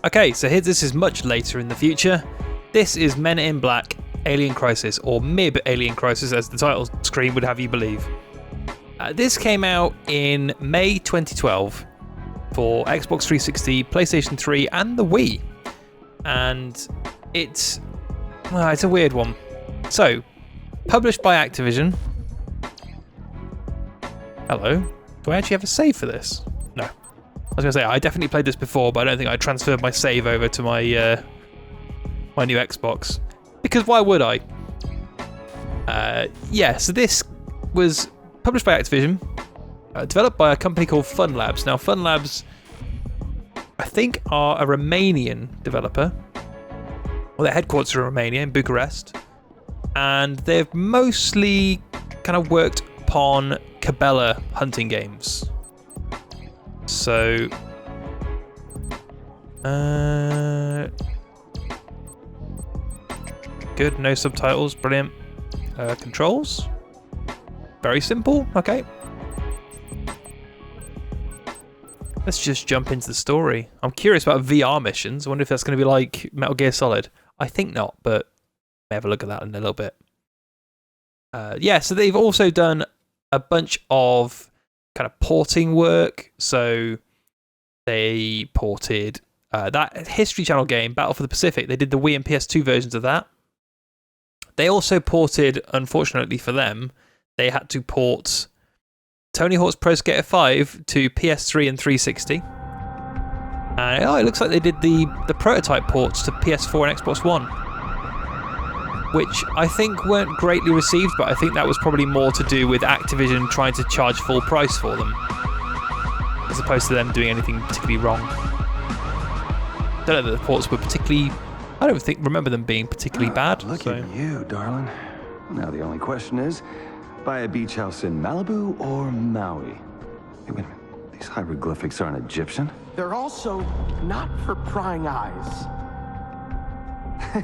Okay, so here this is much later in the future. This is Men in Black Alien Crisis, or MIB Alien Crisis, as the title screen would have you believe. This came out in May 2012 for Xbox 360, PlayStation 3, and the Wii. And it's a weird one. So, published by Activision. Hello. Do I actually have a save for this? No. I was going to say, I definitely played this before, but I don't think I transferred my save over to my my new Xbox. Because why would I? So this was published by Activision, developed by a company called Fun Labs. Now, Fun Labs, I think, are a Romanian developer. Well, their headquarters are in Romania, in Bucharest. And they've mostly kind of worked upon Cabela hunting games. So, good, no subtitles, brilliant. Controls, very simple, okay. Let's just jump into the story. I'm curious about VR missions. I wonder if that's going to be like Metal Gear Solid. I think not, but may have a look at that in a little bit. So they've also done a bunch of kind of porting work. So they ported that History Channel game, Battle for the Pacific. They did the Wii and PS2 versions of that. They also ported, unfortunately for them, they had to port Tony Hawk's Pro Skater 5 to PS3 and 360. And it looks like they did the prototype ports to PS4 and Xbox One, which I think weren't greatly received, but I think that was probably more to do with Activision trying to charge full price for them, as opposed to them doing anything particularly wrong. Don't know that the ports were particularly... I don't remember them being particularly bad. Look at you, darling. Now the only question is, buy a beach house in Malibu or Maui? Hey, wait a minute. These hieroglyphics aren't Egyptian. They're also not for prying eyes.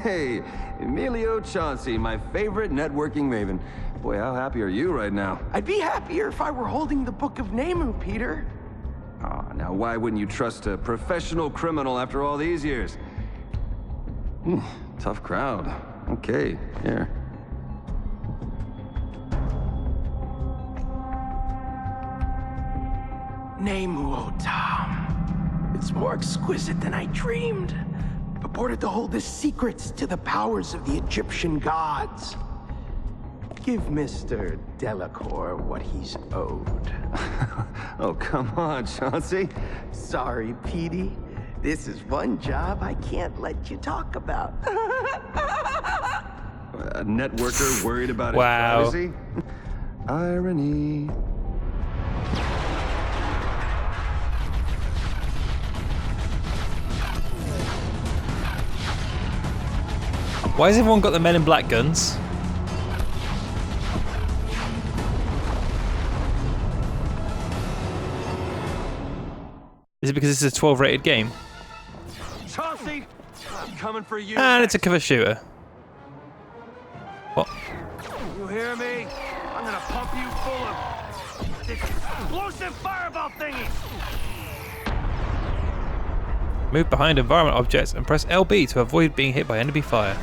Hey, Emilio Chauncey, my favorite networking maven. Boy, how happy are you right now? I'd be happier if I were holding the Book of Nemu, Peter. Oh, now why wouldn't you trust a professional criminal after all these years? Tough crowd. Okay, here. Nemu, oh Tom. It's more exquisite than I dreamed. Purported to hold the secrets to the powers of the Egyptian gods. Give Mr. Delacour what he's owed. Oh, come on, Chauncey. Sorry, Petey. This is one job I can't let you talk about. A networker worried about his Wow. privacy? Irony. Why has everyone got the Men in Black guns? Is it because this is a 12 rated game? Chauncey, I'm coming for you. And it's a cover shooter. What? You hear me? I'm gonna pump you full of this explosive fireball thingy. Move behind environment objects and press LB to avoid being hit by enemy fire.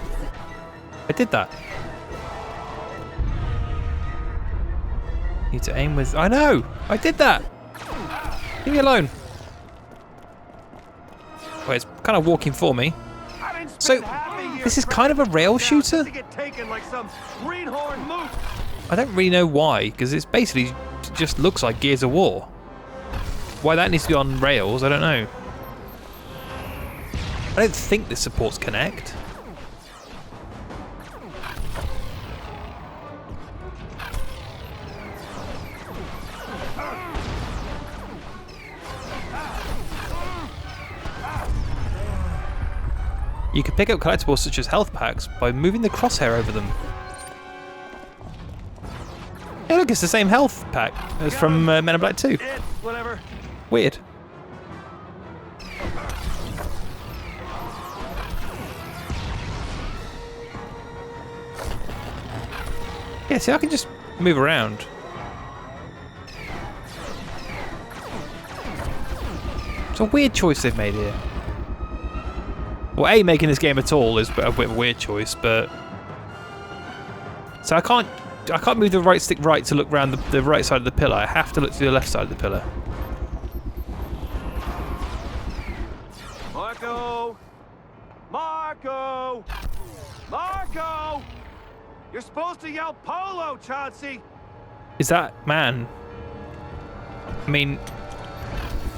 I did that. Need to aim with... I know! I did that! Leave me alone. Wait, it's kind of walking for me. So, this is kind of a rail shooter? I don't really know why, because it's basically just looks like Gears of War. Why that needs to be on rails, I don't know. I don't think this supports Kinect. You can pick up collectibles such as health packs by moving the crosshair over them. Hey look, it's the same health pack as from Men in Black 2. Whatever. Weird. Yeah, see, I can just move around. It's a weird choice they've made here. Well, A, making this game at all is a bit of a weird choice, but... So I can't move the right stick right to look around the right side of the pillar. I have to look to the left side of the pillar. Marco! Marco! Marco! You're supposed to yell polo, Chauncey! Is that man? I mean,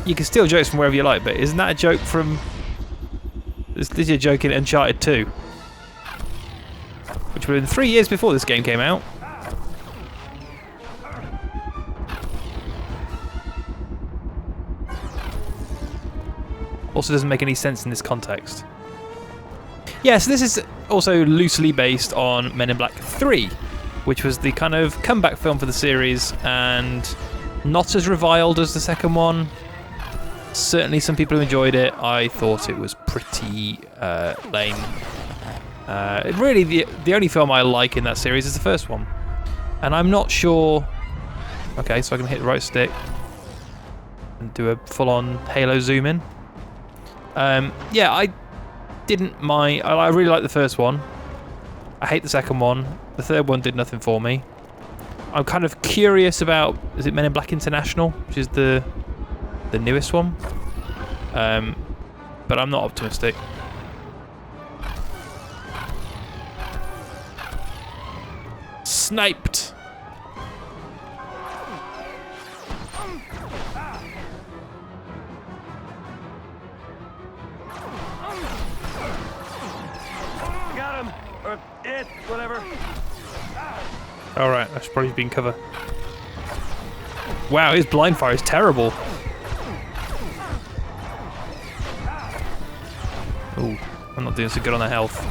you can steal jokes from wherever you like, but isn't that a joke from... This is a joke in Uncharted 2. Which would have been 3 years before this game came out. Also doesn't make any sense in this context. Yeah, so this is also loosely based on Men in Black 3, which was the kind of comeback film for the series, and not as reviled as the second one. Certainly some people who enjoyed it. I thought it was pretty lame. Really, the only film I like in that series is the first one. And I'm not sure... Okay, so I can hit the right stick and do a full-on Halo zoom in. Yeah, I didn't mind... I really like the first one. I hate the second one. The third one did nothing for me. I'm kind of curious about... Is it Men in Black International? Which is the newest one. But I'm not optimistic. Sniped! Got him! Or it, whatever. Alright, I should probably be in cover. Wow, his blind fire is terrible. Ooh, I'm not doing so good on the health.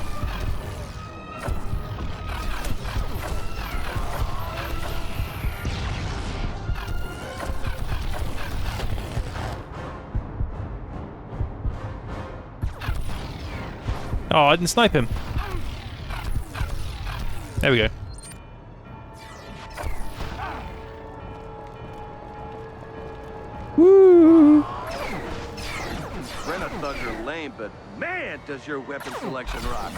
Oh, I didn't snipe him. There we go. Woo! Brenna thugs are lame, but man, does your weapon selection rock.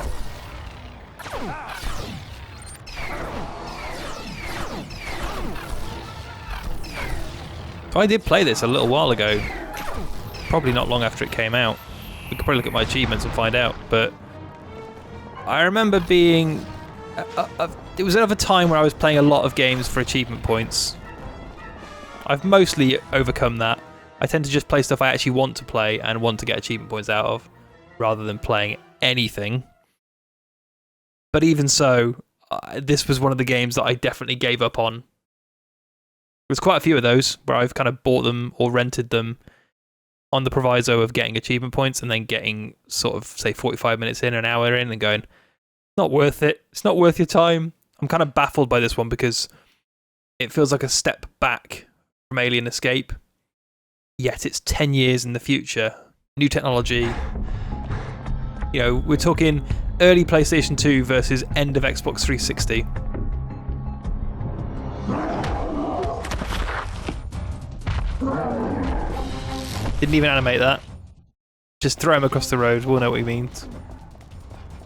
So I did play this a little while ago. Probably not long after it came out. We could probably look at my achievements and find out, but I remember being... it was another time where I was playing a lot of games for achievement points. I've mostly overcome that. I tend to just play stuff I actually want to play and want to get achievement points out of, rather than playing anything. But even so, this was one of the games that I definitely gave up on. There's quite a few of those where I've kind of bought them or rented them on the proviso of getting achievement points and then getting sort of, say, 45 minutes in, an hour in, and going, not worth it. It's not worth your time. I'm kind of baffled by this one because it feels like a step back from Alien Escape, yet it's 10 years in the future. New technology. You know, we're talking early PlayStation 2 versus end of Xbox 360. Didn't even animate that. Just throw him across the road, we'll know what he means.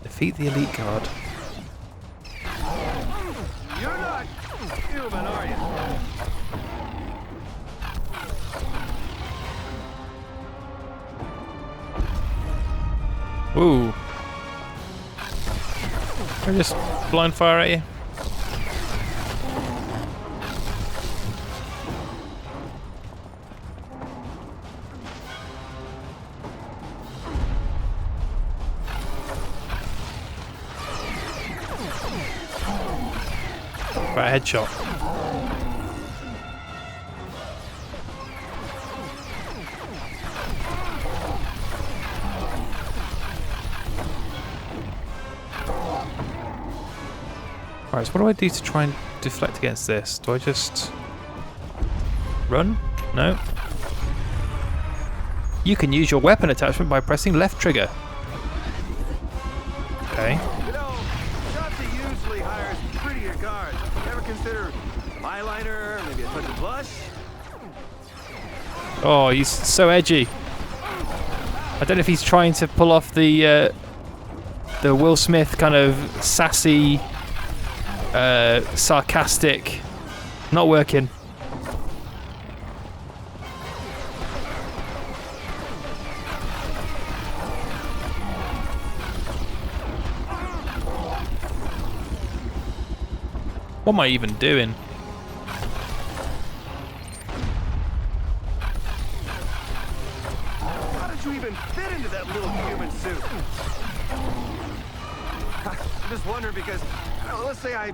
Defeat the elite guard. You're not human, are you? Ooh. Can I just blind fire at you? Right, a headshot. Alright, so what do I do to try and deflect against this? Do I just run? No. You can use your weapon attachment by pressing left trigger. Okay. You know, Chauncey usually hires prettier guards. Ever consider eyeliner, maybe a touch of blush? Oh, he's so edgy. I don't know if he's trying to pull off the Will Smith kind of sassy, sarcastic. Not working. What am I even doing? How did you even fit into that little human suit? I'm just wondering because, let's say I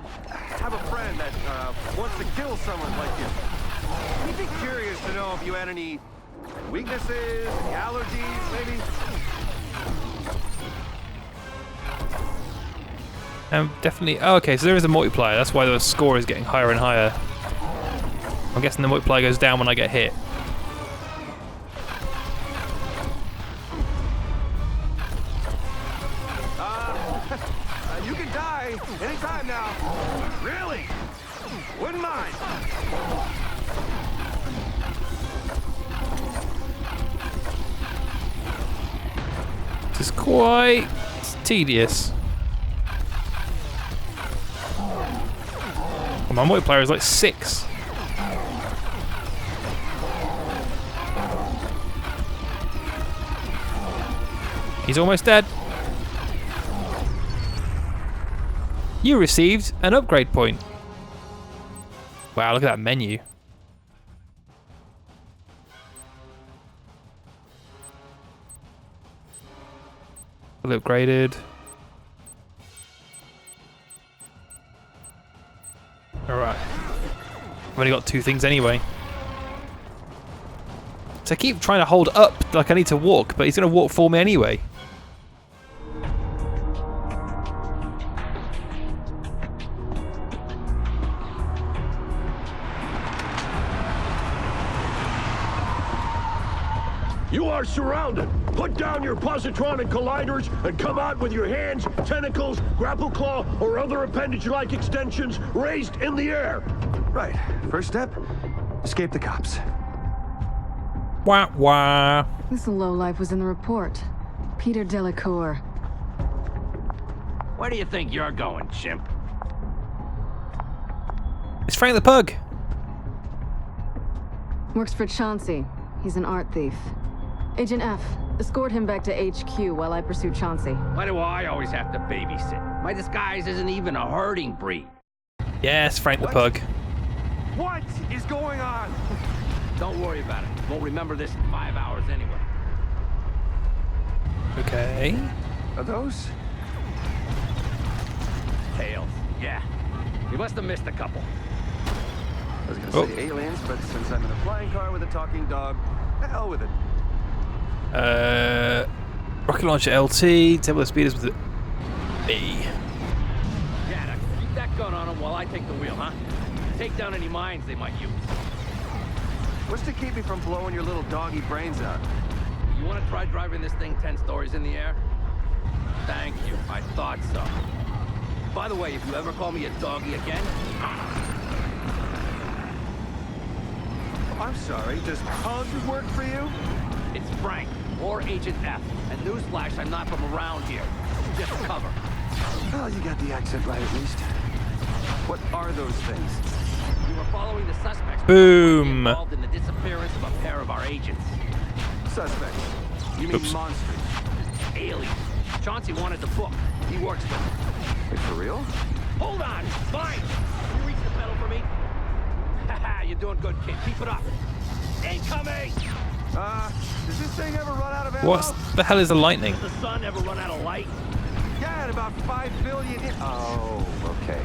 have a friend that wants to kill someone like you. I'd be curious to know if you had any weaknesses, any allergies, maybe? Definitely. Oh, okay, so there is a multiplier. That's why the score is getting higher and higher. I'm guessing the multiplier goes down when I get hit. You can die anytime now. Really? Wouldn't mind. This is quite tedious. My multiplier is like 6. He's almost dead. You received an upgrade point. Wow, look at that menu. Fully upgraded. Alright. I've only got 2 things anyway. So I keep trying to hold up like I need to walk, but he's going to walk for me anyway. You are surrounded. Put down your positronic colliders and come out with your hands, tentacles, grapple claw, or other appendage-like extensions raised in the air. Right. First step, escape the cops. Wah wah. This lowlife was in the report. Peter Delacour. Where do you think you're going, chimp? It's Frank the Pug. Works for Chauncey. He's an art thief. Agent F, escort him back to HQ while I pursue Chauncey. Why do I always have to babysit? My disguise isn't even a herding breed. Yes, Frank the Pug. What is going on? Don't worry about it. Won't remember this in 5 hours anyway. Okay. Are those? Tails. Yeah. You must have missed a couple. I was gonna say aliens, but since I'm in a flying car with a talking dog, the hell with it. Rocket launcher LT, table speeders with the B. Yeah, now keep that gun on them while I take the wheel, huh? Take down any mines they might use. What's to keep me from blowing your little doggy brains out? You want to try driving this thing 10 stories in the air? Thank you. I thought so. By the way, if you ever call me a doggy again... I'm sorry, does Pug work for you? It's Frank, or Agent F. And newsflash, I'm not from around here. Just cover. Well, you got the accent right at least. What are those things? We were following the suspects. Boom. Involved in the disappearance of a pair of our agents. Suspects. You mean Oops. monsters? Aliens. Chauncey wanted the book. He works with them. Wait, for real? Hold on! Fine! Can you reach the pedal for me? Haha, you're doing good, kid. Keep it up. Incoming! Does this thing ever run out of ammo? What the hell is the lightning? Does the sun ever run out of light? Yeah, in about 5 billion. Oh, okay.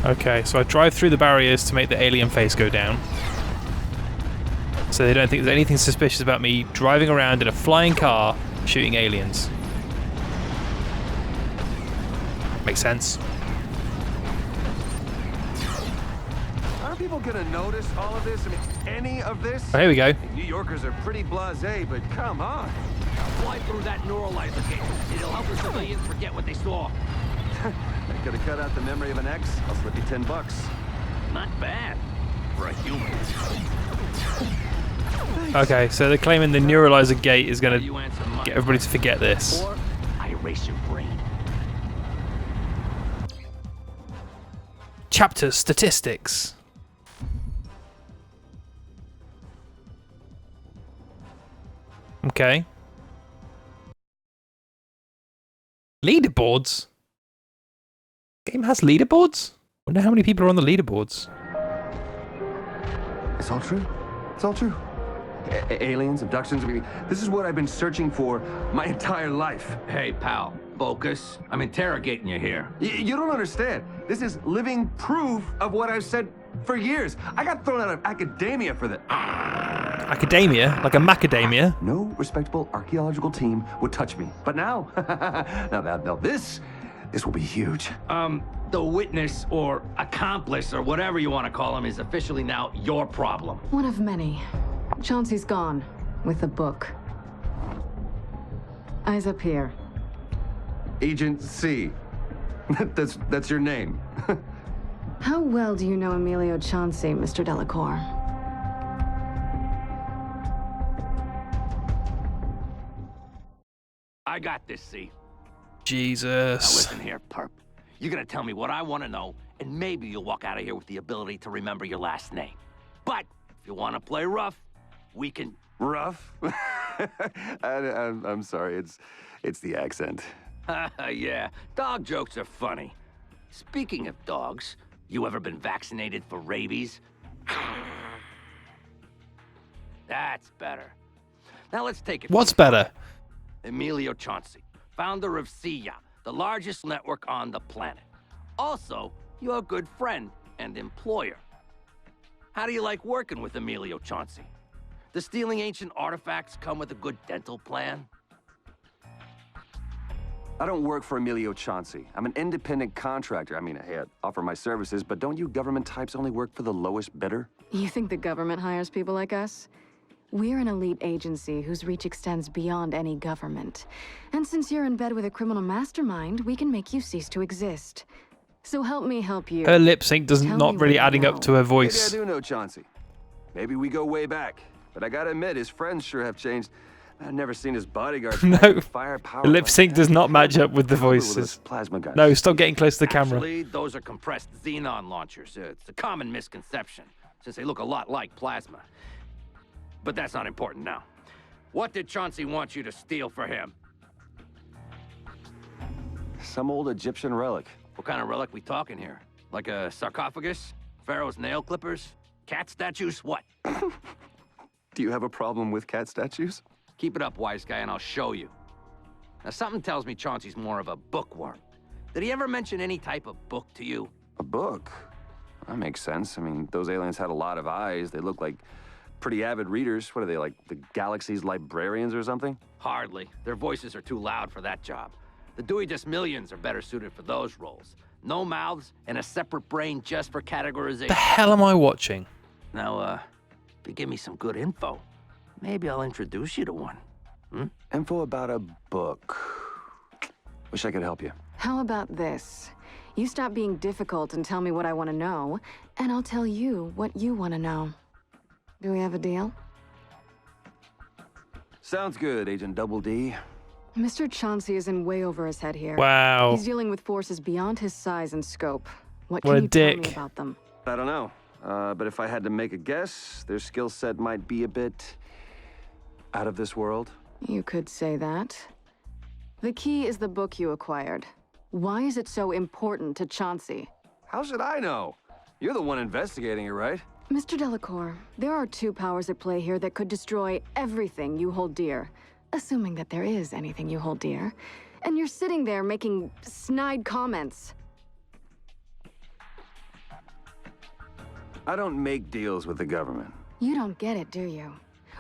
Okay, so I drive through the barriers to make the alien face go down. So they don't think there's anything suspicious about me driving around in a flying car shooting aliens. Makes sense. Aren't people gonna notice all of this? I mean, any of this? Oh, here we go. New Yorkers are pretty blasé, but come on. fly through that neuralizer gate. It'll help the civilians forget what they saw. I could have cut out the memory of an ex. I'll slip you $10. Not bad for a human. Okay, so they're claiming the neuralizer gate is going You to answer mine. get everybody to forget this. Or I erase your brain. Chapter statistics. Okay. Leaderboards? Game has leaderboards? Wonder how many people are on the leaderboards. It's all true. It's all true. Aliens, abductions. I mean, this is what I've been searching for my entire life. Hey, pal, focus. I'm interrogating you here. You don't understand. This is living proof of what I've said for years. I got thrown out of academia for this. Academia? Like a macadamia? No respectable archaeological team would touch me. But now, now this will be huge. The witness or accomplice or whatever you want to call him is officially now your problem. One of many. Chauncey's gone with the book. Eyes up here. Agent C. That's your name. How well do you know Emilio Chauncey, Mr. Delacour? I got this, see? Now Jesus. listen here, perp. You're gonna tell me what I want to know, and maybe you'll walk out of here with the ability to remember your last name. But if you want to play rough, we can... Rough? I'm sorry. It's the accent. Yeah, dog jokes are funny. Speaking of dogs, you ever been vaccinated for rabies? That's better. Now let's take it. What's better? Emilio Chauncey, founder of SIA, the largest network on the planet. Also, your good friend and employer. How do you like working with Emilio Chauncey? Does stealing ancient artifacts come with a good dental plan? I don't work for Emilio Chauncey. I'm an independent contractor. I mean, hey, I'd offer my services, but don't you government types only work for the lowest bidder? You think the government hires people like us? We're an elite agency whose reach extends beyond any government. And since you're in bed with a criminal mastermind, we can make you cease to exist. So help me help you. Her lip sync does Tell not me really what you adding up know. to her Maybe I voice. do know Chauncey. Maybe we go way back. But I gotta admit, his friends sure have changed. I've never seen his bodyguards. No, Firepower the lip sync like does that. not match up with the Probably with voices. those plasma guns. No, stop getting close to the camera. Actually, those are compressed xenon launchers. It's a common misconception, since they look a lot like plasma. But that's not important now. What did Chauncey want you to steal for him? Some old Egyptian relic. What kind of relic we talking here? Like a sarcophagus? Pharaoh's nail clippers? Cat statues? What? Do you have a problem with cat statues? Keep it up, wise guy, and I'll show you. Now, something tells me Chauncey's more of a bookworm. Did he ever mention any type of book to you? A book? That makes sense. I mean, those aliens had a lot of eyes. They look like pretty avid readers. What are they, like the galaxy's librarians or something? Hardly. Their voices are too loud for that job. The Dewey Decimillions are better suited for those roles. No mouths and a separate brain just for categorization. The hell am I watching? Now, if you give me some good info, maybe I'll introduce you to one. Info about a book. Wish I could help you. How about this? You stop being difficult and tell me what I want to know, and I'll tell you what you want to know. Do we have a deal? Sounds good, Agent Double D. Mr. Chauncey is in way over his head here. Wow. He's dealing with forces beyond his size and scope. What What can a you tell me dick. about them? I don't know. But if I had to make a guess, their skill set might be a bit out of this world. You could say that. The key is the book you acquired. Why is it so important to Chauncey? How should I know? You're the one investigating it, right? Mr. Delacour, there are two powers at play here that could destroy everything you hold dear. Assuming that there is anything you hold dear. And you're sitting there making snide comments. I don't make deals with the government. You don't get it, do you?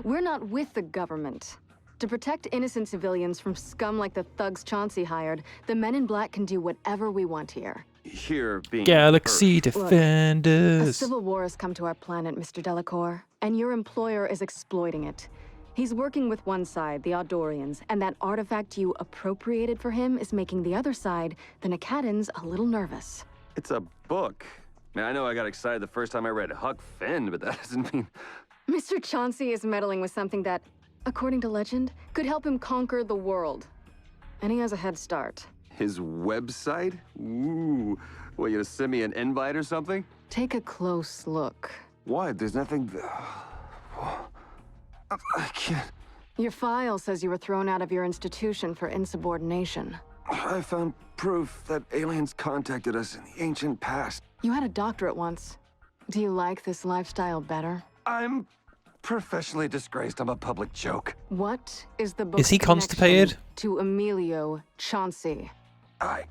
We're not with the government. To protect innocent civilians from scum like the thugs Chauncey hired, the men in black can do whatever we want here. Here being Galaxy Earth. A Defenders. civil war has come to our planet, Mr. Delacour, and your employer is exploiting it. He's working with one side, the Audorians, and that artifact you appropriated for him is making the other side, the Nakatans, a little nervous. It's a book. I mean, I know I got excited the first time I read Huck Finn, but that doesn't mean... Mr. Chauncey is meddling with something that, according to legend, could help him conquer the world. And he has a head start. His website? Ooh. What, you gonna send me an invite or something? Take a close look. What? There's nothing... I can't... Your file says you were thrown out of your institution for insubordination. I found proof that aliens contacted us in the ancient past. You had a doctorate once. Do you like this lifestyle better? I'm professionally disgraced. I'm a public joke. What is the book's Is he connection constipated? to Emilio Chauncey? I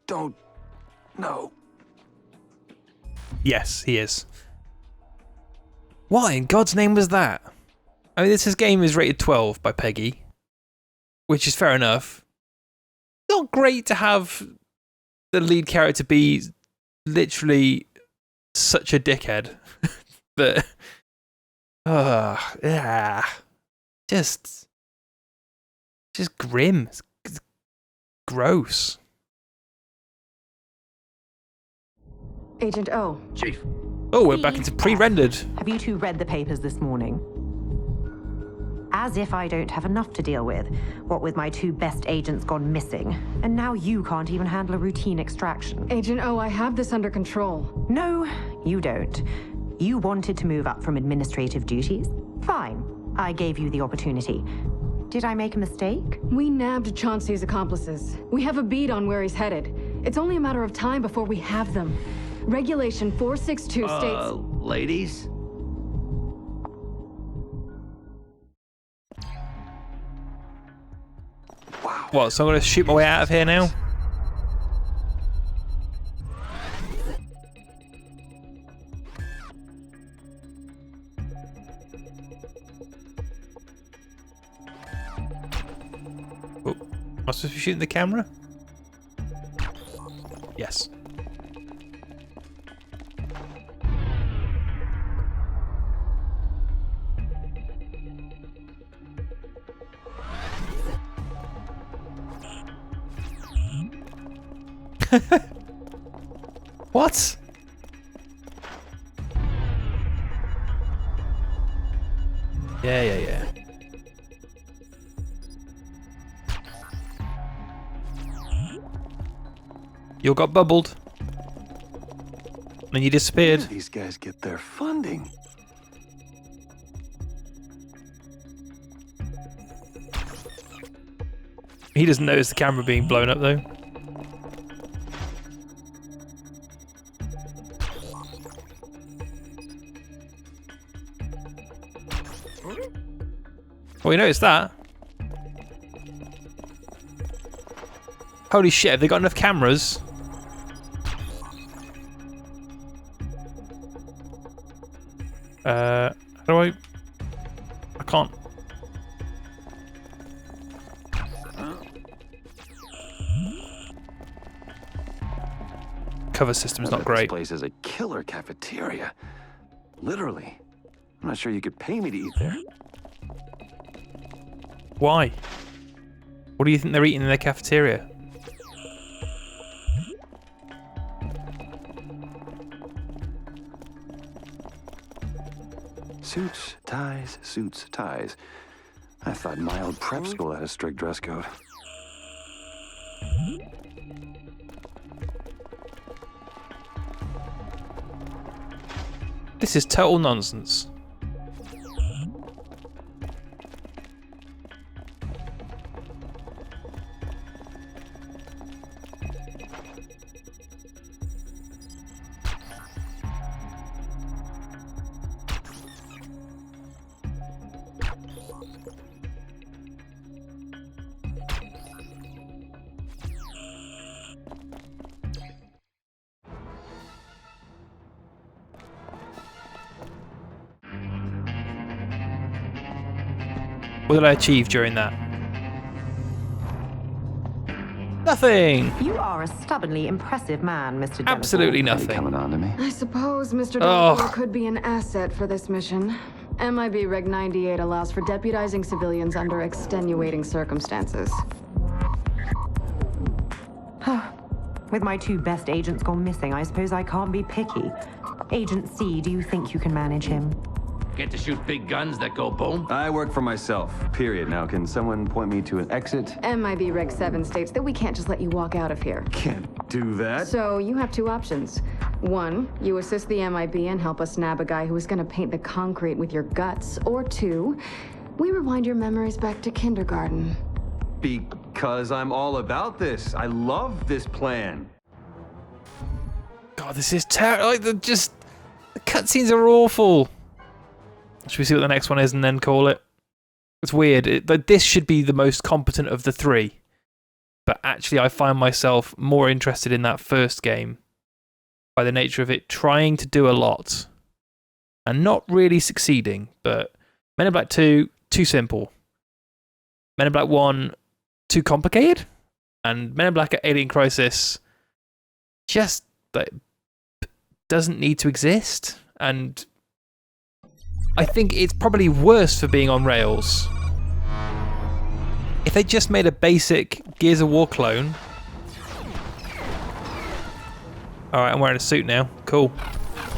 don't know. Yes, he is. Why in God's name was that? I mean, this game is rated 12 by Peggy, which is fair enough. Not great to have the lead character be literally such a dickhead, but yeah, just grim. It's gross. Agent O. Chief. Oh, we're back into pre-rendered. Have you two read the papers this morning? As if I don't have enough to deal with, what with my two best agents gone missing. And now you can't even handle a routine extraction. Agent O, I have this under control. No, you don't. You wanted to move up from administrative duties? Fine. I gave you the opportunity. Did I make a mistake? We nabbed Chauncey's accomplices. We have a bead on where he's headed. It's only a matter of time before we have them. Regulation 462 states... Ladies? What, so I'm going to shoot my way out of here now? Oh, am I supposed to be shooting the camera? Yes. What? Yeah. You got bubbled. And you disappeared. Where do these guys get their funding? He doesn't notice the camera being blown up though. Oh, you noticed that? Holy shit, have they got enough cameras? How do I can't. Cover system's not great. This place is a killer cafeteria. Literally. I'm not sure you could pay me to eat there. Why? What do you think they're eating in their cafeteria? Suits, ties. I thought mild prep school had a strict dress code. This is total nonsense. What did I achieve during that? Nothing! You are a stubbornly impressive man, Mr. Absolutely Are you nothing. coming on to me? I suppose Mr. Oh. Delacroix could be an asset for this mission. MIB Reg 98 allows for deputizing civilians under extenuating circumstances. With my 2 best agents gone missing, I suppose I can't be picky. Agent C, do you think you can manage him? Get to shoot big guns that go boom? I work for myself, period. Now, can someone point me to an exit? MIB Reg 7 states that we can't just let you walk out of here. Can't do that. So you have 2 options. 1, you assist the MIB and help us nab a guy who is going to paint the concrete with your guts. Or 2, we rewind your memories back to kindergarten. Because I'm all about this. I love this plan. God, this is terrible. Like, the cutscenes are awful. Should we see what the next one is and then call it? It's weird. This should be the most competent of the 3. But actually, I find myself more interested in that first game by the nature of it trying to do a lot and not really succeeding. But Men in Black 2, too simple. Men in Black 1, too complicated. And Men in Black Alien Crisis just doesn't need to exist. And I think it's probably worse for being on rails. If they just made a basic Gears of War clone. Alright, I'm wearing a suit now. Cool.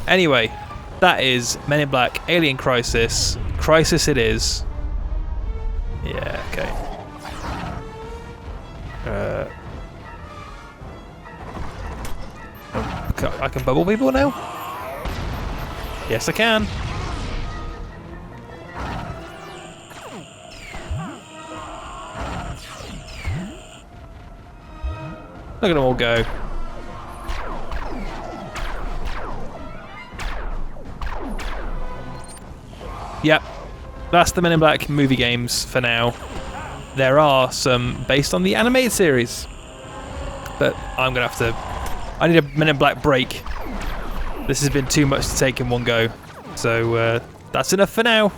Anyway, that is Men in Black Alien Crisis. Crisis it is. Yeah, okay. I can bubble people now? Yes, I can. Look at them all go. Yep, that's the Men in Black movie games for now. There are some based on the animated series, but I'm gonna have to. I need a Men in Black break. This has been too much to take in one go, so that's enough for now.